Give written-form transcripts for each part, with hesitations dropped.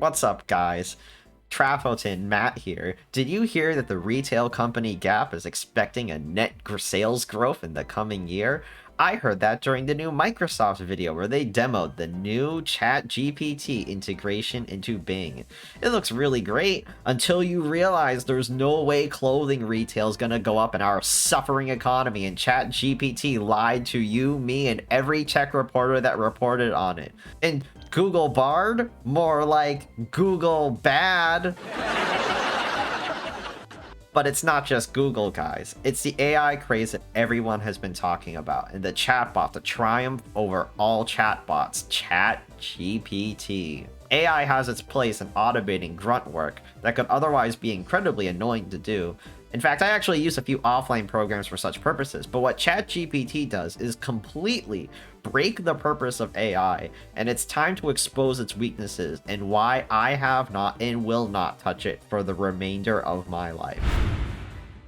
What's up, guys? Trafotin, Matt here. Did you hear that the retail company Gap is expecting a net sales growth in the coming year? I heard that during the new Microsoft video where they demoed the new ChatGPT integration into Bing. It looks really great until you realize there's no way clothing retail is gonna go up in our suffering economy, and ChatGPT lied to you, me, and every tech reporter that reported on it. And Google Bard? More like Google Bad. But it's not just Google, guys. It's the AI craze that everyone has been talking about, and the chatbot, the triumph over all chatbots, ChatGPT. AI has its place in automating grunt work that could otherwise be incredibly annoying to do. In fact, I actually use a few offline programs for such purposes, but what ChatGPT does is completely break the purpose of AI, and it's time to expose its weaknesses and why I have not and will not touch it for the remainder of my life.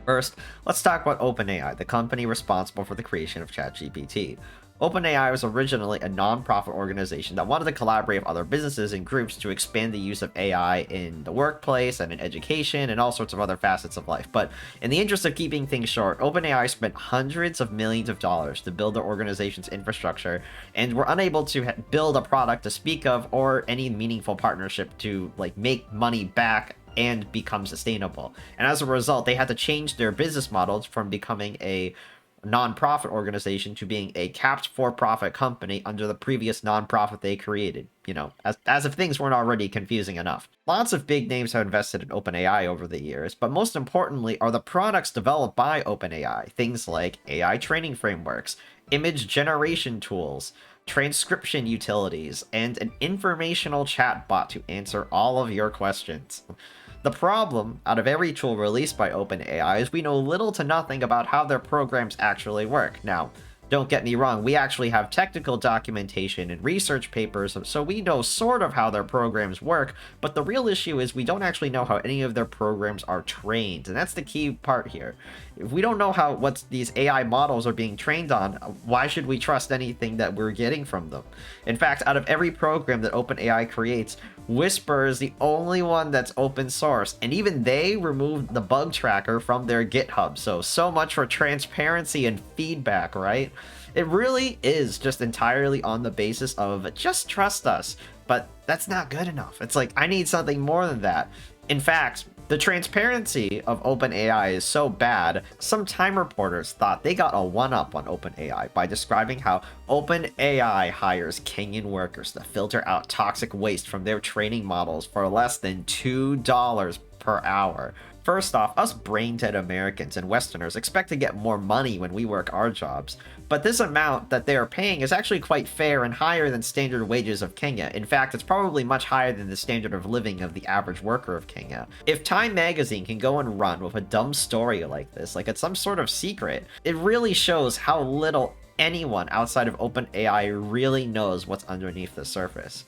First, let's talk about OpenAI, the company responsible for the creation of ChatGPT. OpenAI was originally a non-profit organization that wanted to collaborate with other businesses and groups to expand the use of AI in the workplace and in education and all sorts of other facets of life. But in the interest of keeping things short, OpenAI spent hundreds of millions of dollars to build their organization's infrastructure and were unable to build a product to speak of or any meaningful partnership to make money back and become sustainable. And as a result, they had to change their business models from becoming a non-profit organization to being a capped for-profit company under the previous non-profit they created. As if things weren't already confusing enough. Lots of big names have invested in OpenAI over the years, but most importantly are the products developed by OpenAI. Things like AI training frameworks, image generation tools, transcription utilities, and an informational chatbot to answer all of your questions. The problem, out of every tool released by OpenAI, is we know little to nothing about how their programs actually work. Now, don't get me wrong, we actually have technical documentation and research papers, so we know sort of how their programs work, but the real issue is we don't actually know how any of their programs are trained, and that's the key part here. If we don't know what these AI models are being trained on, why should we trust anything that we're getting from them? In fact, out of every program that OpenAI creates, Whisper is the only one that's open source, and even they removed the bug tracker from their GitHub, so much for transparency and feedback, right? It really is just entirely on the basis of just trust us, but that's not good enough. It's like, I need something more than that. In fact, the transparency of OpenAI is so bad, some Time reporters thought they got a one-up on OpenAI by describing how OpenAI hires Kenyan workers to filter out toxic waste from their training models for less than $2 per hour. First off, us brain-dead Americans and Westerners expect to get more money when we work our jobs, but this amount that they are paying is actually quite fair and higher than standard wages of Kenya. In fact, it's probably much higher than the standard of living of the average worker of Kenya. If Time magazine can go and run with a dumb story like this, like it's some sort of secret, it really shows how little anyone outside of OpenAI really knows what's underneath the surface.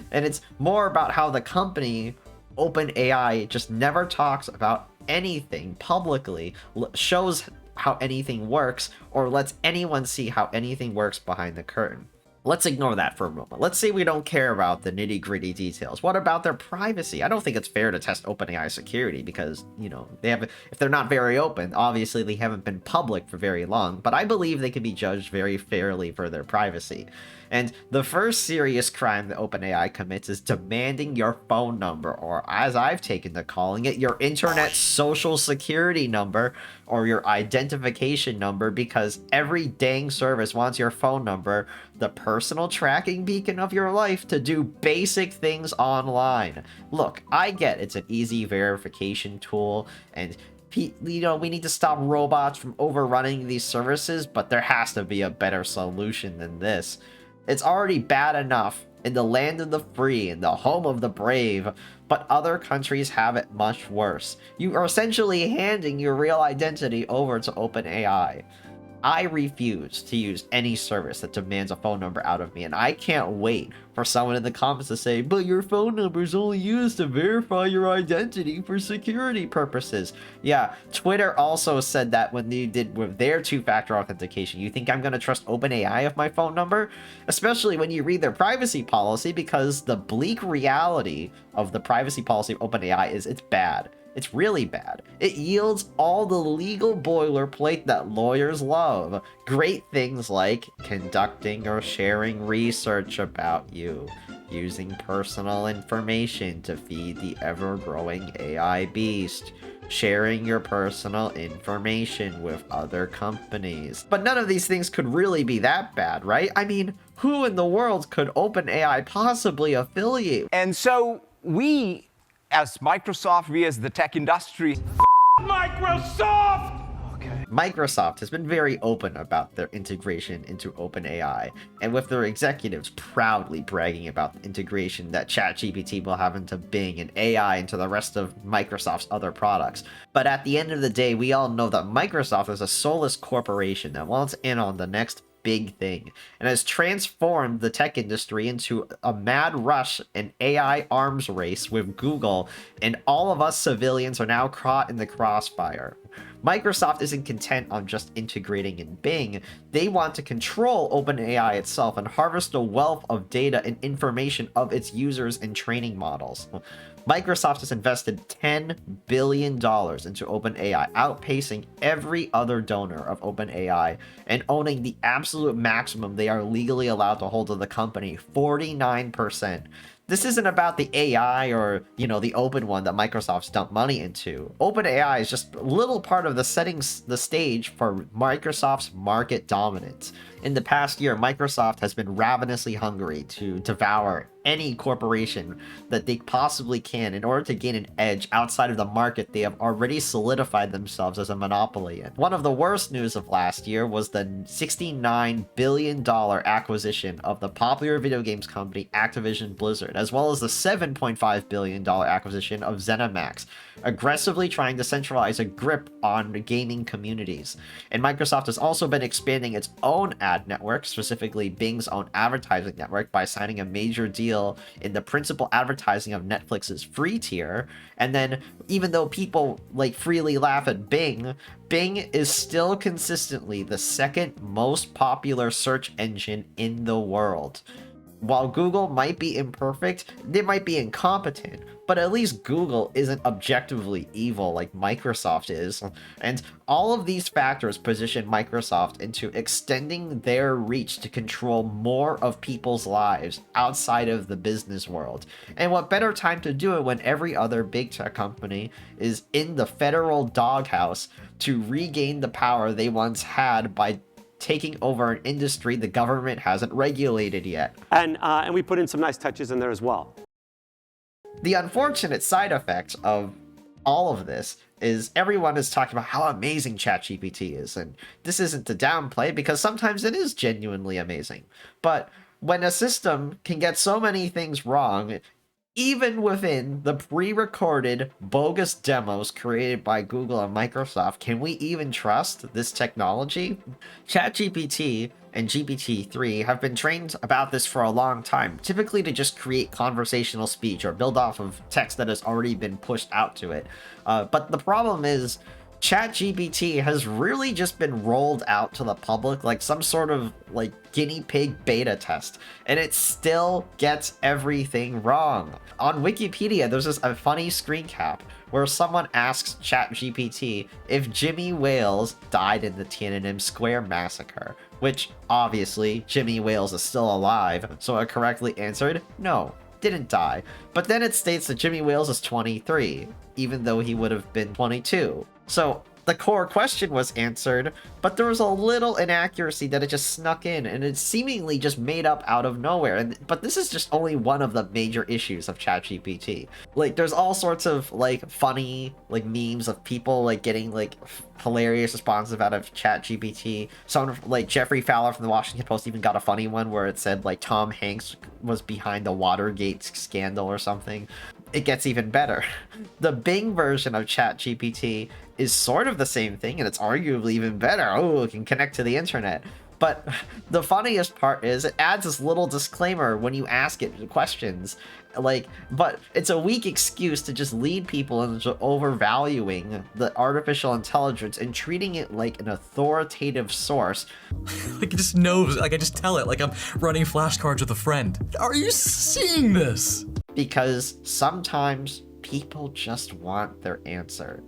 And it's more about how the company OpenAI just never talks about anything publicly, shows how anything works, or lets anyone see how anything works behind the curtain. Let's ignore that for a moment. Let's say we don't care about the nitty-gritty details. What about their privacy? I don't think it's fair to test OpenAI security because, if they're not very open, obviously they haven't been public for very long, but I believe they can be judged very fairly for their privacy. And the first serious crime that OpenAI commits is demanding your phone number, or as I've taken to calling it, your internet social security number, or your identification number, because every dang service wants your phone number, the personal tracking beacon of your life, to do basic things online. Look, I get it's an easy verification tool, and we need to stop robots from overrunning these services, but there has to be a better solution than this. It's already bad enough in the land of the free and the home of the brave, but other countries have it much worse. You are essentially handing your real identity over to OpenAI. I refuse to use any service that demands a phone number out of me, and I can't wait for someone in the comments to say, but your phone number is only used to verify your identity for security purposes. Yeah, Twitter also said that when they did with their two-factor authentication. You think I'm going to trust OpenAI with my phone number? Especially when you read their privacy policy, because the bleak reality of the privacy policy of OpenAI is it's bad. It's really bad. It yields all the legal boilerplate that lawyers love. Great things like conducting or sharing research about you, using personal information to feed the ever-growing AI beast, sharing your personal information with other companies. But none of these things could really be that bad, right? I mean, who in the world could OpenAI possibly affiliate? And so we, as Microsoft, we as the tech industry. Microsoft! Okay. Microsoft has been very open about their integration into OpenAI, and with their executives proudly bragging about the integration that ChatGPT will have into Bing and AI into the rest of Microsoft's other products. But at the end of the day, we all know that Microsoft is a soulless corporation that wants in on the next big thing, and has transformed the tech industry into a mad rush and AI arms race with Google, and all of us civilians are now caught in the crossfire. Microsoft isn't content on just integrating in Bing. They want to control OpenAI itself and harvest a wealth of data and information of its users and training models. Microsoft has invested $10 billion into OpenAI, outpacing every other donor of OpenAI and owning the absolute maximum they are legally allowed to hold of the company, 49%. This isn't about the AI or, the open one that Microsoft's dumped money into. OpenAI is just a little part of the setting the stage for Microsoft's market dominance. In the past year, Microsoft has been ravenously hungry to devour any corporation that they possibly can in order to gain an edge outside of the market they have already solidified themselves as a monopoly in. One of the worst news of last year was the $69 billion acquisition of the popular video games company Activision Blizzard, as well as the $7.5 billion acquisition of ZeniMax, aggressively trying to centralize a grip on gaming communities. And Microsoft has also been expanding its own ad network, specifically Bing's own advertising network, by signing a major deal in the principal advertising of Netflix's free tier. And then, even though people freely laugh at Bing, Bing is still consistently the second most popular search engine in the world. While Google might be imperfect, they might be incompetent, but at least Google isn't objectively evil like Microsoft is. And all of these factors position Microsoft into extending their reach to control more of people's lives outside of the business world. And what better time to do it when every other big tech company is in the federal doghouse to regain the power they once had by taking over an industry the government hasn't regulated yet. And we put in some nice touches in there as well. The unfortunate side effect of all of this is everyone is talking about how amazing ChatGPT is, and this isn't to downplay because sometimes it is genuinely amazing. But when a system can get so many things wrong, even within the pre-recorded bogus demos created by Google and Microsoft, can we even trust this technology? ChatGPT and GPT-3 have been trained about this for a long time, typically to just create conversational speech or build off of text that has already been pushed out to it. But the problem is, ChatGPT has really just been rolled out to the public like some sort of guinea pig beta test, and it still gets everything wrong. On Wikipedia, there's a funny screen cap where someone asks ChatGPT if Jimmy Wales died in the Tiananmen Square massacre, which obviously Jimmy Wales is still alive, so it correctly answered no, didn't die. But then it states that Jimmy Wales is 23, even though he would have been 22. So the core question was answered, but there was a little inaccuracy that it just snuck in, and it's seemingly just made up out of nowhere. But this is just only one of the major issues of ChatGPT. There's all sorts of funny memes of people getting hilarious responses out of ChatGPT. Someone Jeffrey Fowler from the Washington Post even got a funny one where it said Tom Hanks was behind the Watergate scandal or something. It gets even better. The Bing version of ChatGPT is sort of the same thing, and it's arguably even better. Oh, it can connect to the internet. But the funniest part is it adds this little disclaimer when you ask it questions. Like, but it's a weak excuse to just lead people into overvaluing the artificial intelligence and treating it like an authoritative source. Like, it just knows, like, I just tell it, like I'm running flashcards with a friend. Are you seeing this? Because sometimes people just want their answer.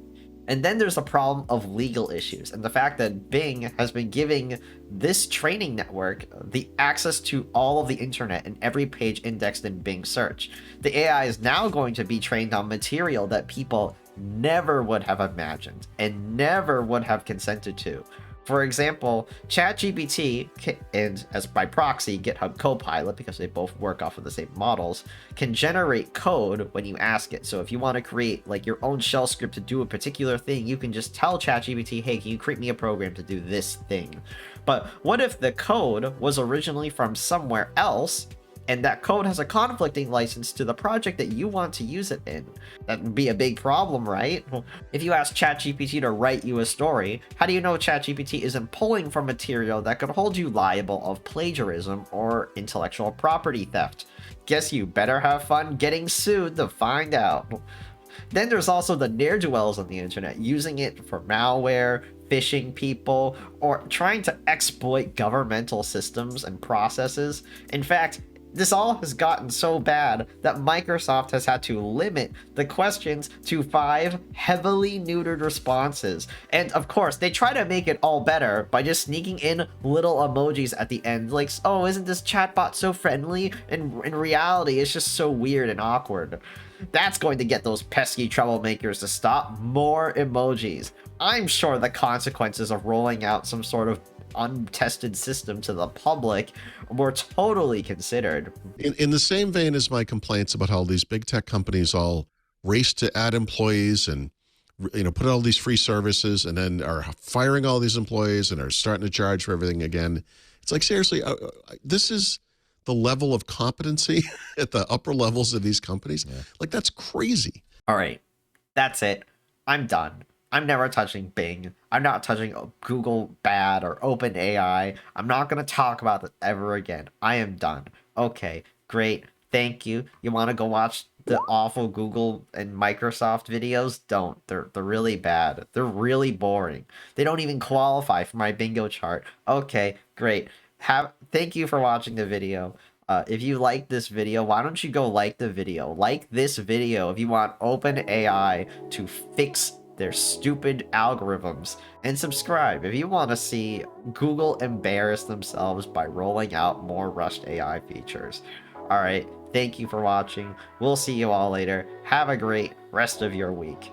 And then there's a problem of legal issues, and the fact that Bing has been giving this training network the access to all of the internet and every page indexed in Bing search. The AI is now going to be trained on material that people never would have imagined and never would have consented to. For example, ChatGPT, and as by proxy, GitHub Copilot, because they both work off of the same models, can generate code when you ask it. So if you want to create like your own shell script to do a particular thing, you can just tell ChatGPT, hey, can you create me a program to do this thing? But what if the code was originally from somewhere else, and that code has a conflicting license to the project that you want to use it in? That would be a big problem, right? If you ask ChatGPT to write you a story, how do you know ChatGPT isn't pulling from material that could hold you liable of plagiarism or intellectual property theft? Guess you better have fun getting sued to find out. Then there's also the ne'er-do-wells on the internet, using it for malware, phishing people, or trying to exploit governmental systems and processes. In fact, this all has gotten so bad that Microsoft has had to limit the questions to 5 heavily neutered responses. And of course, they try to make it all better by just sneaking in little emojis at the end, like, oh, isn't this chatbot so friendly? And in reality, it's just so weird and awkward. That's going to get those pesky troublemakers to stop. More emojis. I'm sure the consequences of rolling out some sort of untested system to the public were totally considered. In the same vein as my complaints about how these big tech companies all race to add employees and put all these free services and then are firing all these employees and are starting to charge for everything again. It's like, seriously, this is the level of competency at the upper levels of these companies. Yeah. Like, that's crazy. All right, that's it. I'm done. I'm never touching Bing. I'm not touching Google Bad or OpenAI. I'm not going to talk about this ever again. I am done. Okay, great. Thank you. You want to go watch the awful Google and Microsoft videos? Don't. They're really bad. They're really boring. They don't even qualify for my bingo chart. Okay, great. Thank you for watching the video. If you like this video, why don't you go like the video? Like this video if you want OpenAI to fix their stupid algorithms, and subscribe if you want to see Google embarrass themselves by rolling out more rushed AI features. All right, thank you for watching. We'll see you all later. Have a great rest of your week.